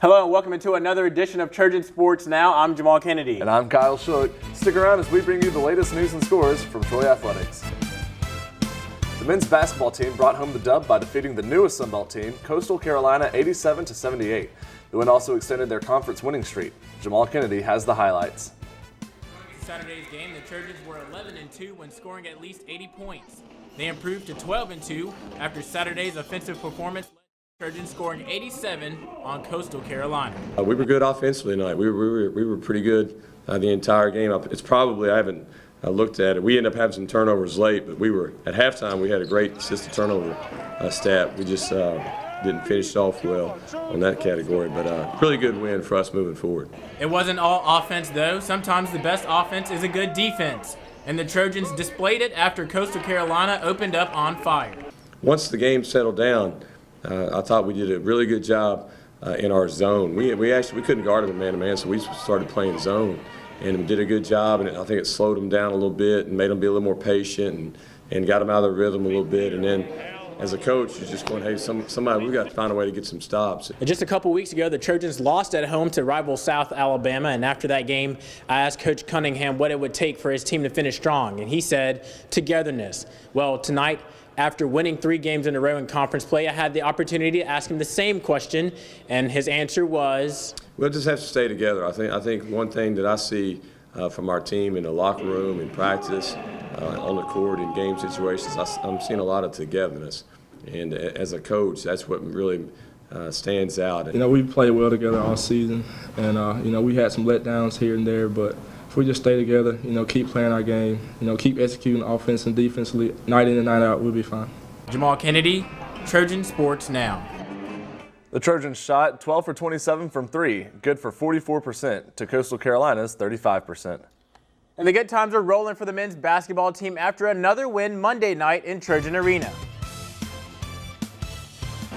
Hello and welcome into another edition of Trojan Sports Now. I'm Jahmal Kennedy. And I'm Kyle Shook. Stick around as we bring you the latest news and scores from Troy Athletics. The men's basketball team brought home the dub by defeating the newest Sun Belt team, Coastal Carolina, 87-78. The win also extended their conference winning streak. Jahmal Kennedy has the highlights. In Saturday's game, the Trojans were 11-2 when scoring at least 80 points. They improved to 12-2 after Saturday's offensive performance. Trojans scoring 87 on Coastal Carolina. We were good offensively tonight. We were pretty good the entire game. It's probably, I haven't looked at it. We ended up having some turnovers late, but we were at halftime. We had a great assisted turnover stat. We just didn't finish off well on that category, but really good win for us moving forward. It wasn't all offense though. Sometimes the best offense is a good defense, and the Trojans displayed it after Coastal Carolina opened up on fire. Once the game settled down, I thought we did a really good job in our zone. We couldn't guard them man-to-man, so we started playing zone and did a good job. And I think it slowed them down a little bit and made them be a little more patient and got them out of their rhythm a little bit. And then, as a coach, you're just going, hey, somebody, we've got to find a way to get some stops. Just a couple weeks ago, the Trojans lost at home to rival South Alabama, and after that game, I asked Coach Cunningham what it would take for his team to finish strong, and he said togetherness. Well, tonight, after winning 3 games in a row in conference play, I had the opportunity to ask him the same question, and his answer was, we'll just have to stay together. I think one thing that I see from our team in the locker room, in practice, on the court, in game situations, I'm seeing a lot of togetherness. And as a coach, that's what really stands out. You know, we played well together all season, and you know, we had some letdowns here and there, but if we just stay together, you know, keep playing our game, you know, keep executing offense and defensively, night in and night out, we'll be fine. Jahmal Kennedy, Trojan Sports Now. The Trojans shot 12 for 27 from 3, good for 44%, to Coastal Carolina's 35%. And the good times are rolling for the men's basketball team after another win Monday night in Trojan Arena.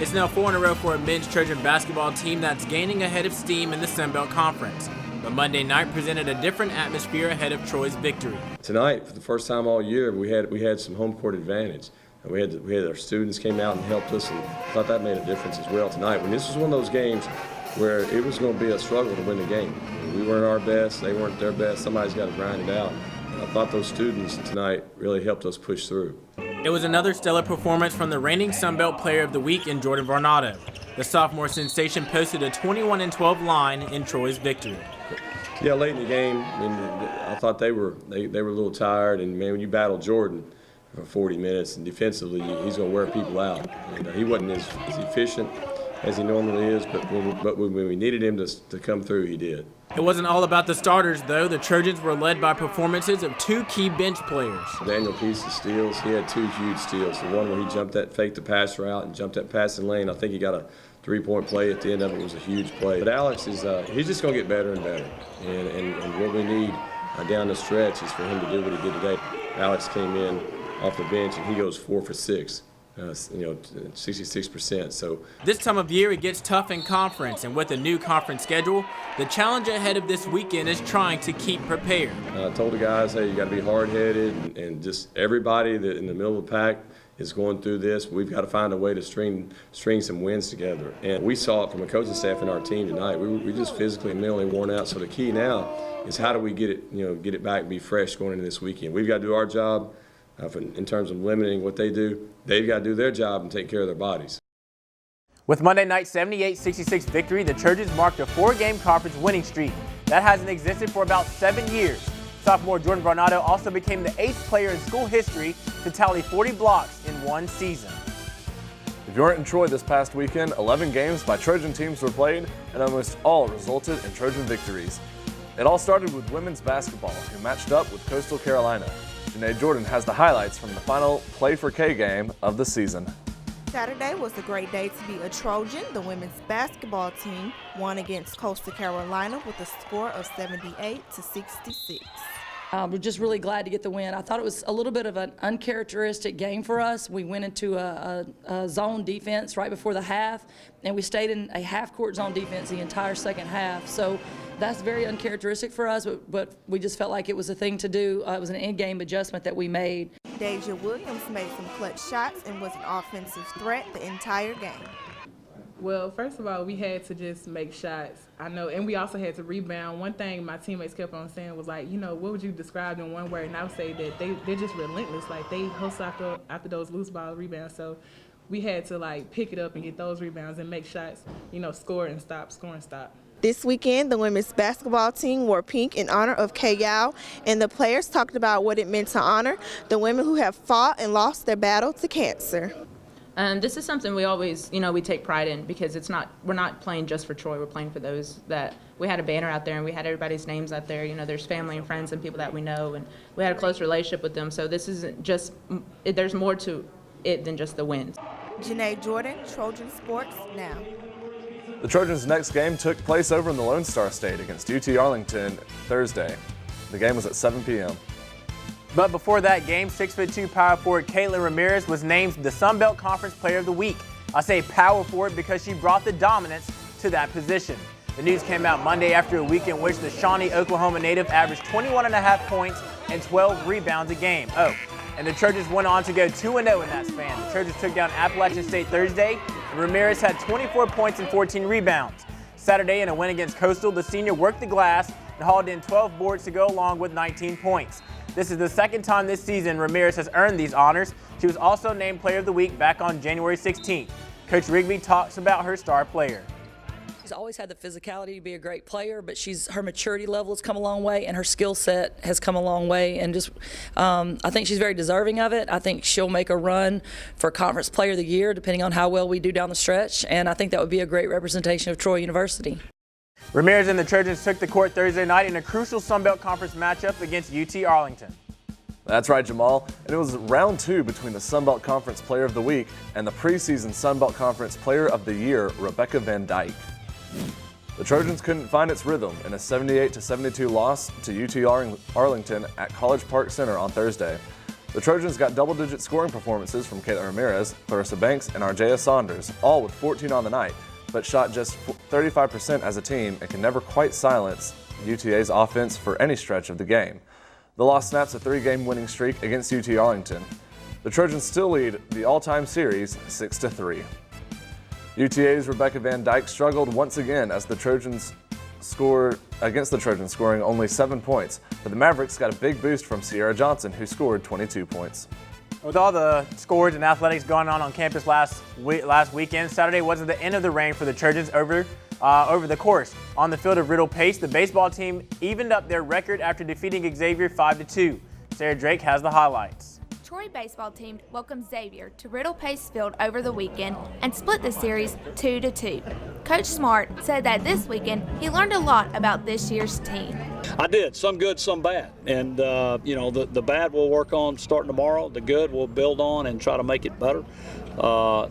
It's now 4 in a row for a men's Trojan basketball team that's gaining ahead of steam in the Sun Belt Conference. But Monday night presented a different atmosphere ahead of Troy's victory. Tonight, for the first time all year, we had some home court advantage. And we had our students came out and helped us, and I thought that made a difference as well tonight. When this was one of those games where it was going to be a struggle to win the game. We weren't our best, they weren't their best. Somebody's got to grind it out. And I thought those students tonight really helped us push through. It was another stellar performance from the reigning Sun Belt Player of the Week in Jordan Varnado. The sophomore sensation posted a 21-12 line in Troy's victory. Yeah, late in the game, I thought they were a little tired, and man, when you battle Jordan for 40 minutes and defensively, he's going to wear people out. And he wasn't as efficient as he normally is, but when we needed him to come through, he did. It wasn't all about the starters, though. The Trojans were led by performances of 2 key bench players. Daniel Peace's steals, he had 2 huge steals. The one where he jumped that fake the pass route and jumped that passing lane, I think he got a 3-point play at the end of it. Was a huge play. But Alex is he's just going to get better and better. And what we need down the stretch is for him to do what he did today. Alex came in off the bench and he goes 4 for 6. 66%. So this time of year it gets tough in conference, and with a new conference schedule, the challenge ahead of this weekend is trying to keep prepared. I told the guys, hey, you got to be hard-headed, and just everybody that in the middle of the pack is going through this. We've got to find a way to string some wins together, and we saw it from a coaching staff in our team tonight. We just physically and mentally worn out. So the key now is how do we get it back and be fresh going into this weekend. We've got to do our job. In terms of limiting what they do, they've got to do their job and take care of their bodies. With Monday night's 78-66 victory, the Trojans marked a 4-game conference winning streak. That hasn't existed for about 7 years. Sophomore Jordan Varnado also became the 8th player in school history to tally 40 blocks in one season. If you weren't in Troy this past weekend, 11 games by Trojan teams were played, and almost all resulted in Trojan victories. It all started with women's basketball, who matched up with Coastal Carolina. Janae Jordan has the highlights from the final Play for K game of the season. Saturday was a great day to be a Trojan. The women's basketball team won against Coastal Carolina with a score of 78-66. We're just really glad to get the win. I thought it was a little bit of an uncharacteristic game for us. We went into a zone defense right before the half, and we stayed in a half-court zone defense the entire second half. So that's very uncharacteristic for us, but we just felt like it was a thing to do. It was an in-game adjustment that we made. Deja Williams made some clutch shots and was an offensive threat the entire game. Well, first of all, we had to just make shots. I know, and we also had to rebound. One thing my teammates kept on saying was like, what would you describe in one word? And I would say that they're just relentless. Like, they hustle after those loose ball rebounds. So we had to, like, pick it up and get those rebounds and make shots, score and stop, score and stop. This weekend, the women's basketball team wore pink in honor of Kayla, and the players talked about what it meant to honor the women who have fought and lost their battle to cancer. This is something we always, we take pride in, because we're not playing just for Troy. We're playing for those that we had a banner out there and we had everybody's names out there. There's family and friends and people that we know, and we had a close relationship with them. So this isn't just, there's more to it than just the wins. Janae Jordan, Trojan Sports Now. The Trojans' next game took place over in the Lone Star State against UT Arlington Thursday. The game was at 7 p.m. But before that game, 6'2" power forward Kayla Ramirez was named the Sun Belt Conference Player of the Week. I say power forward because she brought the dominance to that position. The news came out Monday after a week in which the Shawnee, Oklahoma native averaged 21.5 points and 12 rebounds a game. And the Trojans went on to go 2-0 in that span. The Trojans took down Appalachian State Thursday, and Ramirez had 24 points and 14 rebounds. Saturday, in a win against Coastal, the senior worked the glass and hauled in 12 boards to go along with 19 points. This is the second time this season Ramirez has earned these honors. She was also named Player of the Week back on January 16th. Coach Rigby talks about her star player. She's always had the physicality to be a great player, but her maturity level has come a long way, and her skill set has come a long way. And I think she's very deserving of it. I think she'll make a run for Conference Player of the Year, depending on how well we do down the stretch. And I think that would be a great representation of Troy University. Ramirez and the Trojans took the court Thursday night in a crucial Sun Belt Conference matchup against UT Arlington. That's right, Jahmal. And it was round 2 between the Sun Belt Conference Player of the Week and the preseason Sun Belt Conference Player of the Year, Rebecca Van Dyke. The Trojans couldn't find its rhythm in a 78-72 loss to UT Arlington at College Park Center on Thursday. The Trojans got double-digit scoring performances from Kayla Ramirez, Clarissa Banks, and Arjaya Saunders, all with 14 on the night, but shot just 35% as a team and can never quite silence UTA's offense for any stretch of the game. The loss snaps a 3-game winning streak against UT Arlington. The Trojans still lead the all-time series 6-3. UTA's Rebecca Van Dyke struggled once again as the Trojans scored against the Trojans, scoring only 7 points. But the Mavericks got a big boost from Sierra Johnson, who scored 22 points. With all the scores and athletics going on campus last weekend, Saturday wasn't the end of the rain for the Trojans over the course. On the field of Riddle Pace, the baseball team evened up their record after defeating Xavier 5-2. Sarah Drake has the highlights. Troy baseball team welcomed Xavier to Riddle Pace Field over the weekend and split the series 2-2. Coach Smart said that this weekend he learned a lot about this year's team. I did, some good, some bad. And, the bad we'll work on starting tomorrow. The good we'll build on and try to make it better.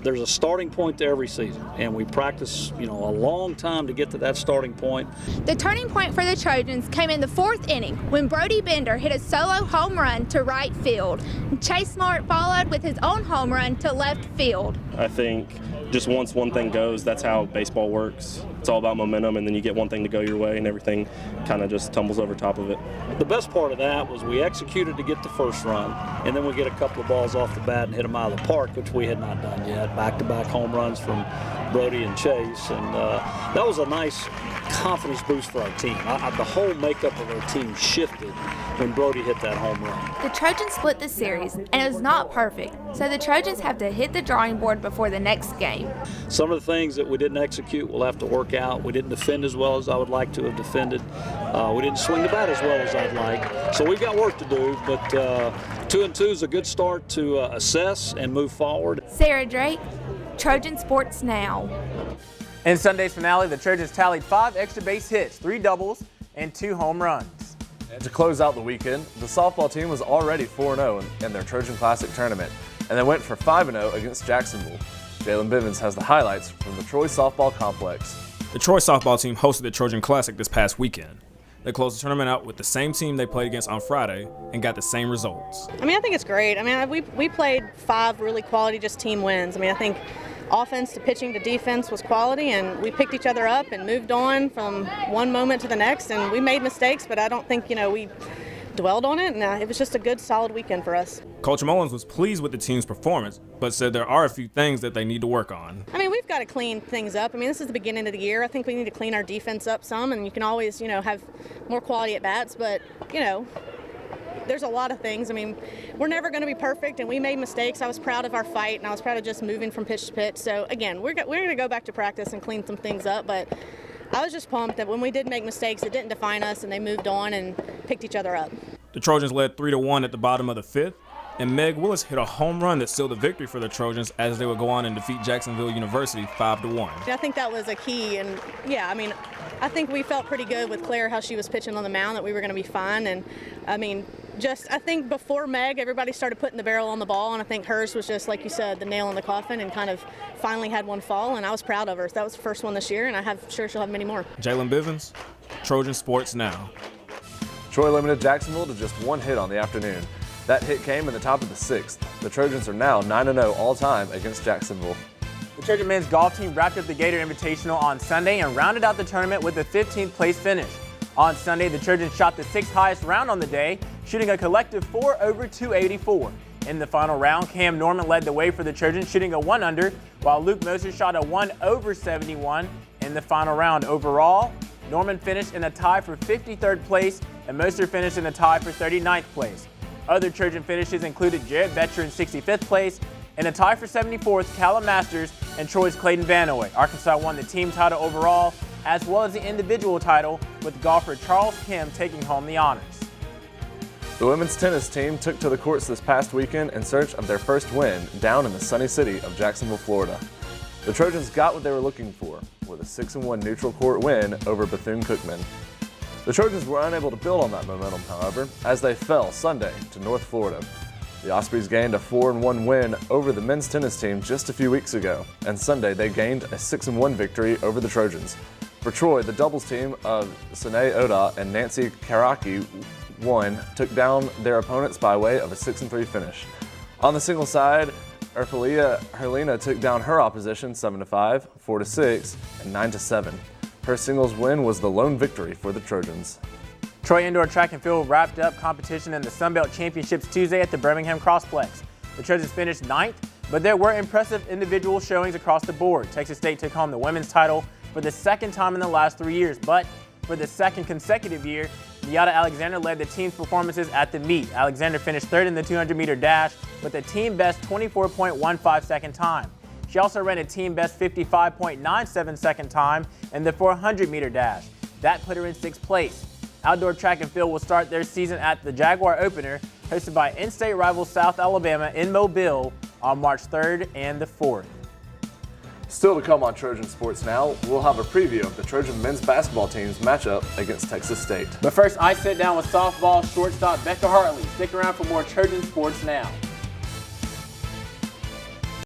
There's a starting point to every season, and we practice, a long time to get to that starting point. The turning point for the Trojans came in the 4th inning when Brody Bender hit a solo home run to right field. Chase Smart followed with his own home run to left field. I think just once one thing goes, that's how baseball works. It's all about momentum, and then you get one thing to go your way, and everything kind of just tumbles over top of it. The best part of that was we executed to get the first run, and then we get a couple of balls off the bat and hit them out of the park, which we had not done yet. Back-to-back home runs from Brody and Chase, and that was a nice confidence boost for our team. The whole makeup of our team shifted when Brody hit that home run. The Trojans split the series, and it was not perfect, so the Trojans have to hit the drawing board before the next game. Some of the things that we didn't execute we'll have to work out. We didn't defend as well as I would like to have defended. We didn't swing the bat as well as I'd like. So we've got work to do, but 2-2 is a good start to assess and move forward. Sarah Drake, Trojan Sports Now. In Sunday's finale, the Trojans tallied 5 extra base hits, 3 doubles, and 2 home runs. And to close out the weekend, the softball team was already 4-0 in their Trojan Classic tournament, and they went for 5-0 against Jacksonville. Jalen Bivens has the highlights from the Troy softball complex. The Troy softball team hosted the Trojan Classic this past weekend. They closed the tournament out with the same team they played against on Friday and got the same results. I think it's great. We played 5 really quality just team wins. I think offense to pitching to defense was quality, and we picked each other up and moved on from one moment to the next, and we made mistakes, but I don't think, we dwelled on it, and it was just a good, solid weekend for us. Coach Mullins was pleased with the team's performance, but said there are a few things that they need to work on. I mean, we've got to clean things up. I mean, this is the beginning of the year. I think we need to clean our defense up some, and you can always, have more quality at bats, but, there's a lot of things. I mean, we're never going to be perfect, and we made mistakes. I was proud of our fight, and I was proud of just moving from pitch to pitch. So, again, we're going to go back to practice and clean some things up, but I was just pumped that when we did make mistakes, it didn't define us, and they moved on and picked each other up. The Trojans led 3-1 at the bottom of the 5th, and Meg Willis hit a home run that sealed the victory for the Trojans as they would go on and defeat Jacksonville University 5-1. I think that was a key, and yeah, I mean, I think we felt pretty good with Claire, how she was pitching on the mound, that we were going to be fine. And I mean, I think before Meg, everybody started putting the barrel on the ball, and I think hers was just, like you said, the nail in the coffin, and kind of finally had one fall, and I was proud of her. So that was the first one this year, and I'm sure she'll have many more. Jalen Bivens, Trojan Sports Now. Troy limited Jacksonville to just one hit on the afternoon. That hit came in the top of the 6th. The Trojans are now 9-0 all-time against Jacksonville. The Trojan men's golf team wrapped up the Gator Invitational on Sunday and rounded out the tournament with a 15th place finish. On Sunday, the Trojans shot the 6th highest round on the day, shooting a collective 4 over 284. In the final round, Cam Norman led the way for the Trojans, shooting a 1 under, while Luke Moser shot a 1 over 71 in the final round. Overall, Norman finished in a tie for 53rd place, and Moser finished in a tie for 39th place. Other Trojan finishes included Jarrett Betcher in 65th place, and a tie for 74th, Callum Masters and Troy's Clayton Vanoy. Arkansas won the team title overall, as well as the individual title, with golfer Charles Kim taking home the honors. The women's tennis team took to the courts this past weekend in search of their first win down in the sunny city of Jacksonville, Florida. The Trojans got what they were looking for with a 6-1 neutral court win over Bethune-Cookman. The Trojans were unable to build on that momentum, however, as they fell Sunday to North Florida. The Ospreys gained a 4-1 win over the men's tennis team just a few weeks ago, and Sunday they gained a 6-1 victory over the Trojans. For Troy, the doubles team of Sine Oda and Nancy Karaki took down their opponents by way of a 6-3 finish. On the singles side, Erfelia Herlina took down her opposition 7-5, 4-6, and 9-7. Her singles win was the lone victory for the Trojans. Troy Indoor Track and Field wrapped up competition in the Sunbelt Championships Tuesday at the Birmingham Crossplex. The Trojans finished 9th, but there were impressive individual showings across the board. Texas State took home the women's title for the second time in the last 3 years, but for the second consecutive year, Miata Alexander led the team's performances at the meet. Alexander finished 3rd in the 200-meter dash with a team-best 24.15 second time. She also ran a team-best 55.97 second time in the 400-meter dash. That put her in 6th place. Outdoor Track and Field will start their season at the Jaguar Opener, hosted by in-state rival South Alabama in Mobile on March 3rd and the 4th. Still to come on Trojan Sports Now, we'll have a preview of the Trojan men's basketball team's matchup against Texas State. But first, I sit down with softball shortstop Becca Hartley. Stick around for more Trojan Sports Now.